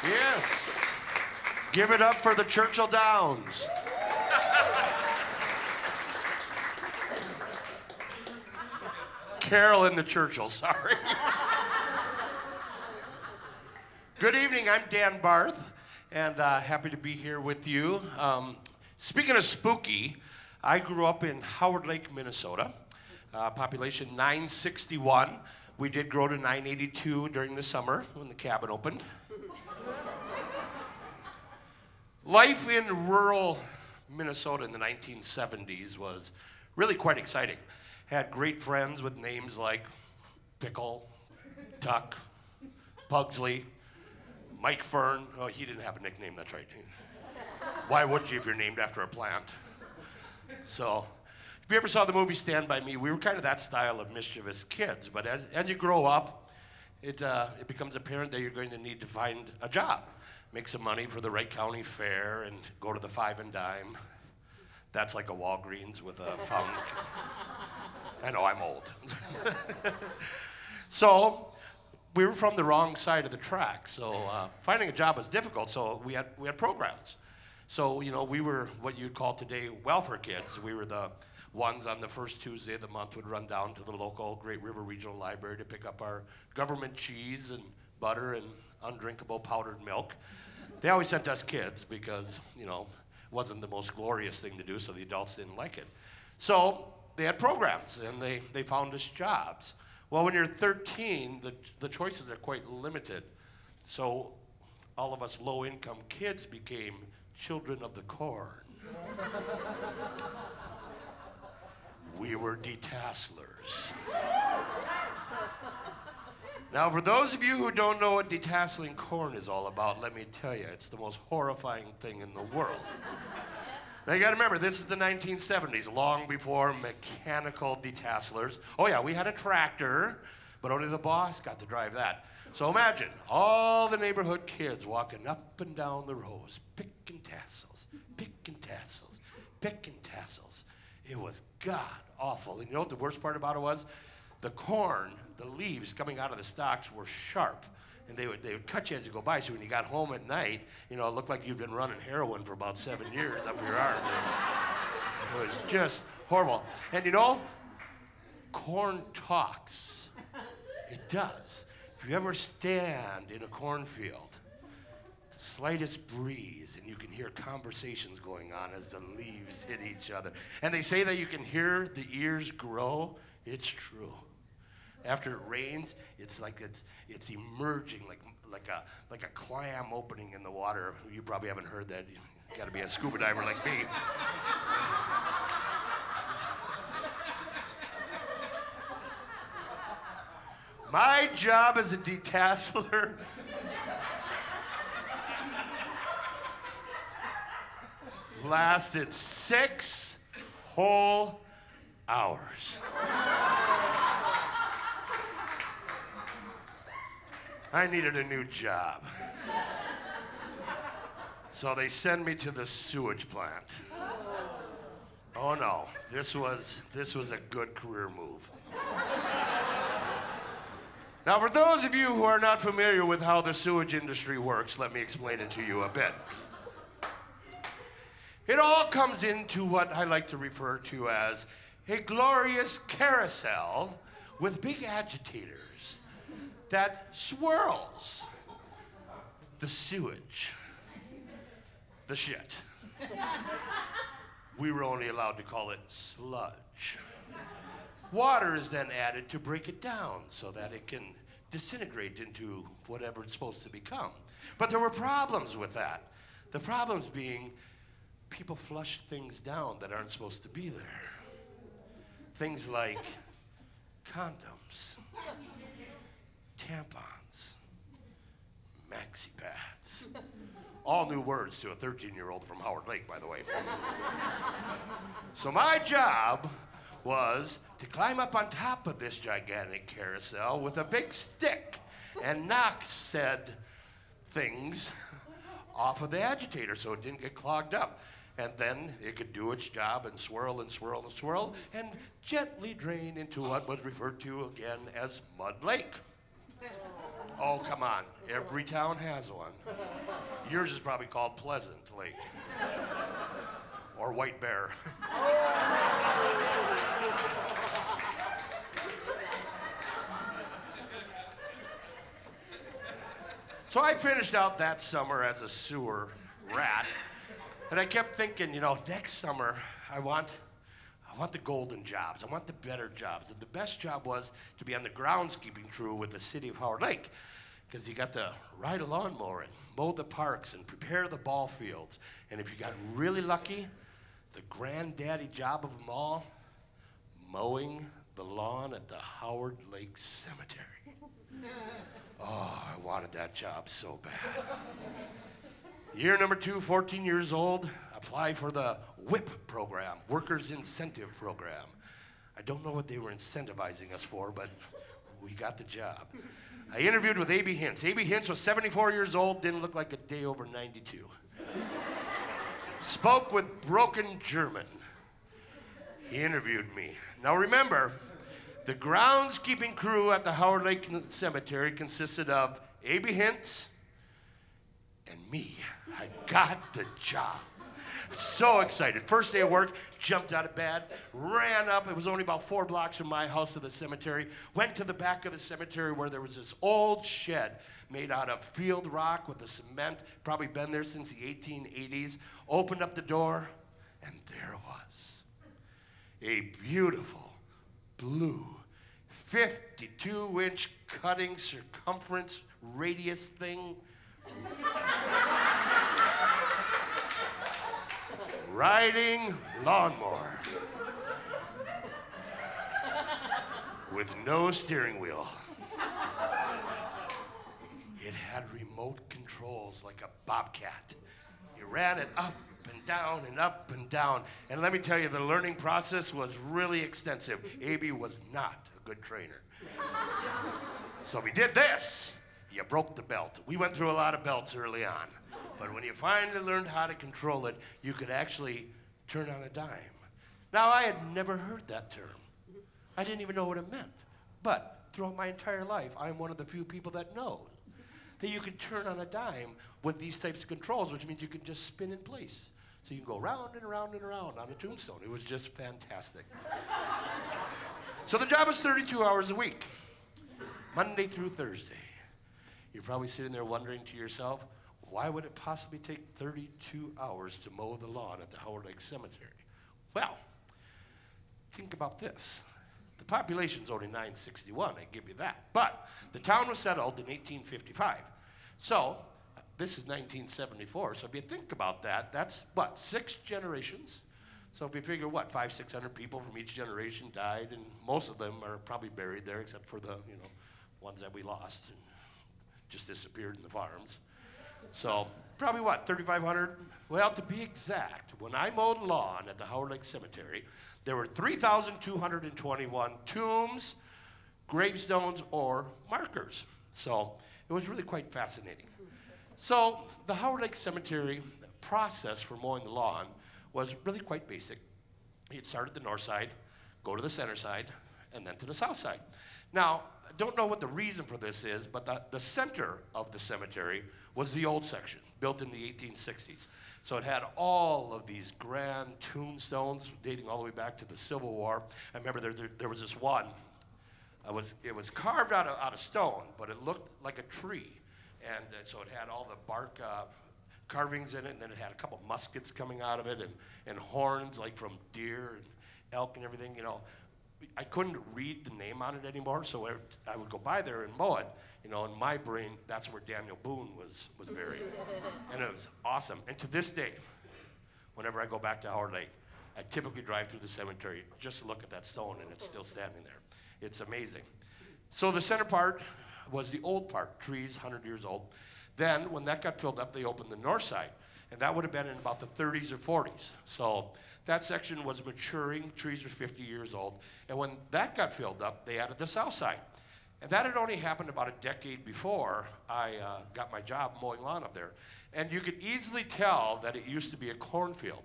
Yes. Give it up for the Churchill Downs. Carol and the Churchill, sorry. Good evening, I'm Dan Barth, and happy to be here with you. Speaking of spooky, I grew up in Howard Lake, Minnesota. Population 961. We did grow to 982 during the summer when the cabin opened. Life in rural Minnesota in the 1970s was really quite exciting. Had great friends with names like Pickle, Duck, Pugsley, Mike Fern. Oh, he didn't have a nickname, that's right. Why would you if you're named after a plant? So, if you ever saw the movie Stand By Me, we were kind of that style of mischievous kids. But as you grow up, it becomes apparent that you're going to need to find a job, make some money for the Wright County Fair, and go to the Five and Dime. That's like a Walgreens with a fountain. I know, I'm old. So, we were from the wrong side of the track, so finding a job was difficult, so we had programs. So, you know, we were what you'd call today welfare kids. We were the ones on the first Tuesday of the month would run down to the local Great River Regional Library to pick up our government cheese and butter and undrinkable powdered milk. They always sent us kids because, you know, it wasn't the most glorious thing to do, so the adults didn't like it. So they had programs, and they found us jobs. Well, when you're 13, the choices are quite limited. So all of us low-income kids became children of the corn. We were detasselers. Now, for those of you who don't know what detasseling corn is all about, let me tell you, it's the most horrifying thing in the world. Now, you gotta remember, this is the 1970s, long before mechanical detasselers. Oh yeah, we had a tractor, but only the boss got to drive that. So imagine all the neighborhood kids walking up and down the rows, picking tassels, picking tassels, picking tassels. It was god awful. And you know what the worst part about it was? The corn, the leaves coming out of the stalks were sharp, and they would cut you as you go by. So when you got home at night, you know, it looked like you'd been running heroin for about 7 years up your arms. It was just horrible. And you know, corn talks. It does. If you ever stand in a cornfield, the slightest breeze, and you can hear conversations going on as the leaves hit each other. And they say that you can hear the ears grow. It's true. After it rains, it's like it's emerging like a clam opening in the water. You probably haven't heard that. You got to be a scuba diver like me. My job as a detasseler lasted 6 whole hours. I needed a new job. So they send me to the sewage plant. Oh no, this was a good career move. Now, for those of you who are not familiar with how the sewage industry works, let me explain it to you a bit. It all comes into what I like to refer to as a glorious carousel with big agitators that swirls the sewage, the shit. We were only allowed to call it sludge. Water is then added to break it down so that it can disintegrate into whatever it's supposed to become. But there were problems with that. The problems being people flush things down that aren't supposed to be there. Things like condoms, tampons, maxi pads. All new words to a 13-year-old from Howard Lake, by the way. So my job was to climb up on top of this gigantic carousel with a big stick and knock said things off of the agitator so it didn't get clogged up. And then it could do its job and swirl and swirl and swirl and gently drain into what was referred to again as Mud Lake. Oh, come on. Every town has one. Yours is probably called Pleasant Lake. Or White Bear. So I finished out that summer as a sewer rat, and I kept thinking, you know, next summer I want the golden jobs. I want the better jobs. And the best job was to be on the groundskeeping crew with the city of Howard Lake, because you got to ride a lawnmower and mow the parks and prepare the ball fields. And if you got really lucky, the granddaddy job of them all, mowing the lawn at the Howard Lake Cemetery. Oh, I wanted that job so bad. Year number 2, 14 years old, apply for the WIP program, Workers Incentive Program. I don't know what they were incentivizing us for, but we got the job. I interviewed with A.B. Hintz. A.B. Hintz was 74 years old, didn't look like a day over 92. Spoke with broken German. He interviewed me. Now remember, the groundskeeping crew at the Howard Lake Cemetery consisted of A.B. Hintz and me. I got the job. So excited. First day of work, jumped out of bed, ran up. It was only about 4 blocks from my house to the cemetery. Went to the back of the cemetery where there was this old shed made out of field rock with the cement. Probably been there since the 1880s. Opened up the door, and there was a beautiful blue 52-inch cutting circumference radius thing. Riding lawnmower with no steering wheel. It had remote controls like a bobcat. You ran it up and down and up and down. And let me tell you, the learning process was really extensive. A.B. was not a good trainer. So if he did this, you broke the belt. We went through a lot of belts early on. But when you finally learned how to control it, you could actually turn on a dime. Now, I had never heard that term. I didn't even know what it meant. But throughout my entire life, I'm one of the few people that know that you can turn on a dime with these types of controls, which means you can just spin in place. So you can go round and around and around on a tombstone. It was just fantastic. So the job was 32 hours a week, Monday through Thursday. You're probably sitting there wondering to yourself, why would it possibly take 32 hours to mow the lawn at the Howard Lake Cemetery? Well, think about this. The population's only 961, I give you that. But the town was settled in 1855. So this is 1974. So if you think about that, that's what, 6 generations? So if you figure what, 500, 600 people from each generation died, and most of them are probably buried there, except for the, you know, ones that we lost and just disappeared in the farms. So probably what, 3,500? Well, to be exact, when I mowed lawn at the Howard Lake Cemetery, there were 3,221 tombs, gravestones, or markers. So it was really quite fascinating. So the Howard Lake Cemetery process for mowing the lawn was really quite basic. You'd start at the north side, go to the center side, and then to the south side. Now, I don't know what the reason for this is, but the center of the cemetery was the old section, built in the 1860s. So it had all of these grand tombstones dating all the way back to the Civil War. I remember there was this one. It was carved out of stone, but it looked like a tree. And so it had all the bark carvings in it, and then it had a couple muskets coming out of it, and horns like from deer and elk and everything, you know. I couldn't read the name on it anymore, so I would go by there and mow it. You know, in my brain, that's where Daniel Boone was buried. And it was awesome. And to this day, whenever I go back to Howard Lake, I typically drive through the cemetery just to look at that stone, and it's still standing there. It's amazing. So the center part was the old part, trees, 100 years old. Then, when that got filled up, they opened the north side. And that would have been in about the 30s or 40s. So that section was maturing. Trees were 50 years old. And when that got filled up, they added the south side. And that had only happened about a decade before I got my job mowing lawn up there. And you could easily tell that it used to be a cornfield.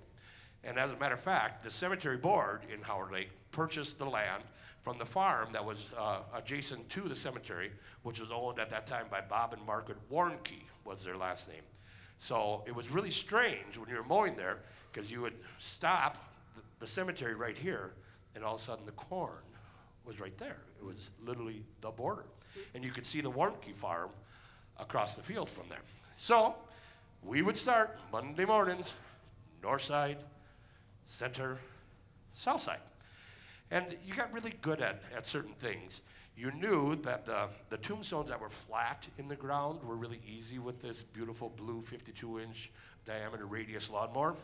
And as a matter of fact, the cemetery board in Howard Lake purchased the land from the farm that was adjacent to the cemetery, which was owned at that time by Bob and Margaret Warnke, was their last name. So it was really strange when you were mowing there, because you would stop the cemetery right here, and all of a sudden the corn was right there. It was literally the border. And you could see the Warnke farm across the field from there. So we would start Monday mornings, north side, center, south side. And you got really good at certain things. You knew that the tombstones that were flat in the ground were really easy with this beautiful blue 52-inch diameter radius lawnmower.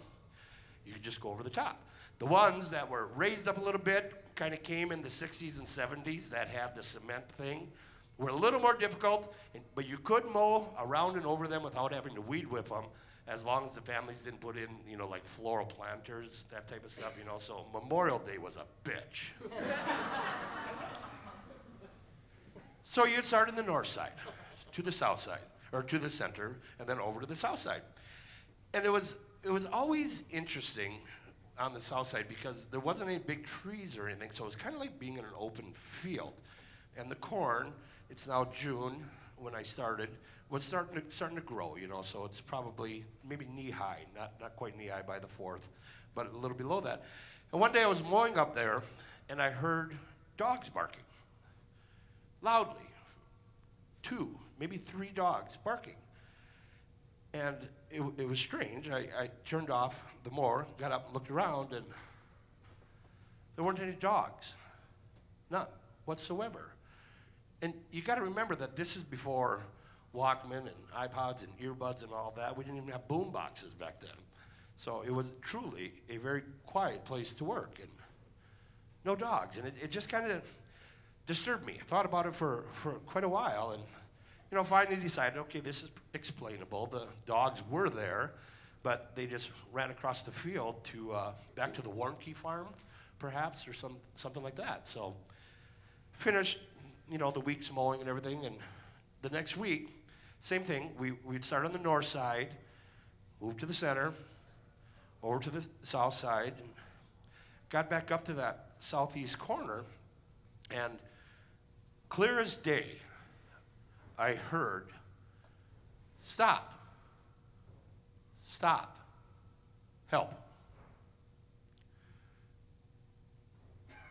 You could just go over the top. The ones that were raised up a little bit, kind of came in the 60s and 70s, that had the cement thing, were a little more difficult, but you could mow around and over them without having to weed whip them, as long as the families didn't put in, you know, like floral planters, that type of stuff, you know. So Memorial Day was a bitch. So you'd start in the north side, to the south side, or to the center, and then over to the south side. And it was always interesting on the south side because there wasn't any big trees or anything, so it was kind of like being in an open field. And the corn, it's now June when I started, was starting to grow, you know, so it's probably maybe knee-high, not quite knee-high by the 4th, but a little below that. And one day I was mowing up there, and I heard dogs barking, loudly. 2, maybe 3 dogs barking. And it was strange. I turned off the mower, got up and looked around, and there weren't any dogs. None whatsoever. And you got to remember that this is before Walkman and iPods and earbuds and all that. We didn't even have boom boxes back then. So it was truly a very quiet place to work, and no dogs. And it just kind of disturbed me. I thought about it for quite a while, and you know, finally decided, okay, this is explainable. The dogs were there, but they just ran across the field to back to the Warnke farm, perhaps, or something like that. So finished, you know, the week's mowing and everything, and the next week, same thing. We'd start on the north side, move to the center, over to the south side, and got back up to that southeast corner, and clear as day, I heard, stop, stop, help.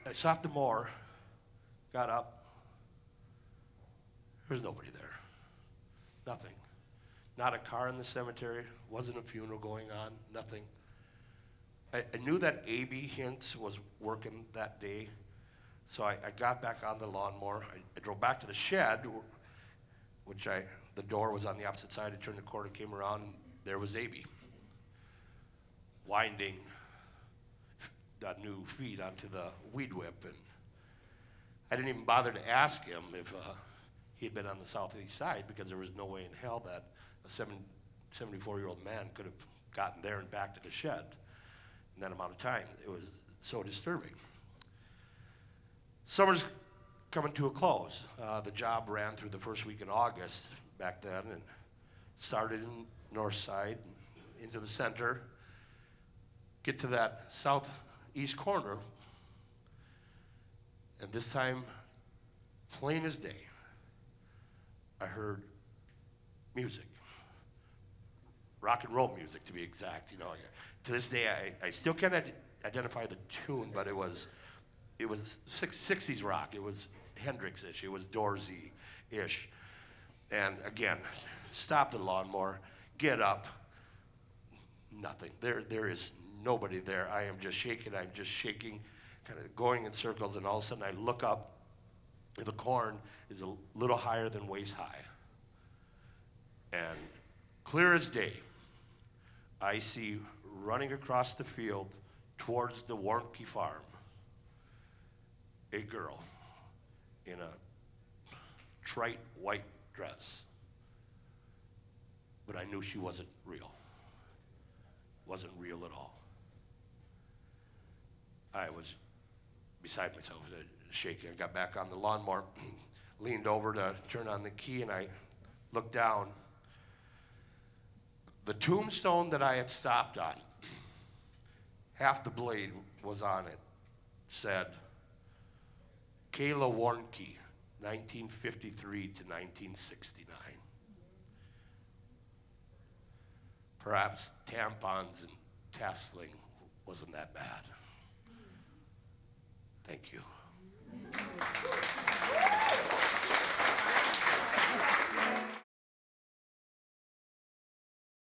I stopped the mower, got up. There was nobody there, nothing. Not a car in the cemetery, wasn't a funeral going on, nothing. I knew that A.B. Hintz was working that day, so I got back on the lawnmower. I drove back to the shed, which the door was on the opposite side. I turned the corner, came around, and there was A.B. winding that new feed onto the weed whip. And I didn't even bother to ask him if he had been on the southeast side, because there was no way in hell that a 74-year-old man could have gotten there and back to the shed in that amount of time. It was so disturbing. Summer's coming to a close. The job ran through the first week in August back then, and started in north side, into the center, get to that southeast corner, and this time, plain as day, I heard music. Rock and roll music, to be exact. You know, to this day, I still can't identify the tune, but it was 60s rock. It was Hendrix-ish. It was Dorsey-ish. And again, stop the lawnmower, get up. Nothing. There is nobody there. I am just shaking. I'm just shaking, kind of going in circles, and all of a sudden I look up. The corn is a little higher than waist high. And clear as day, I see running across the field towards the Warnke farm a girl in a trite white dress. But I knew she wasn't real. Wasn't real at all. I was beside myself, shaking. I got back on the lawnmower, leaned over to turn on the key, and I looked down. The tombstone that I had stopped on, half the blade was on it, said, Kayla Warnke, 1953 to 1969. Perhaps tampons and tasseling wasn't that bad. Thank you.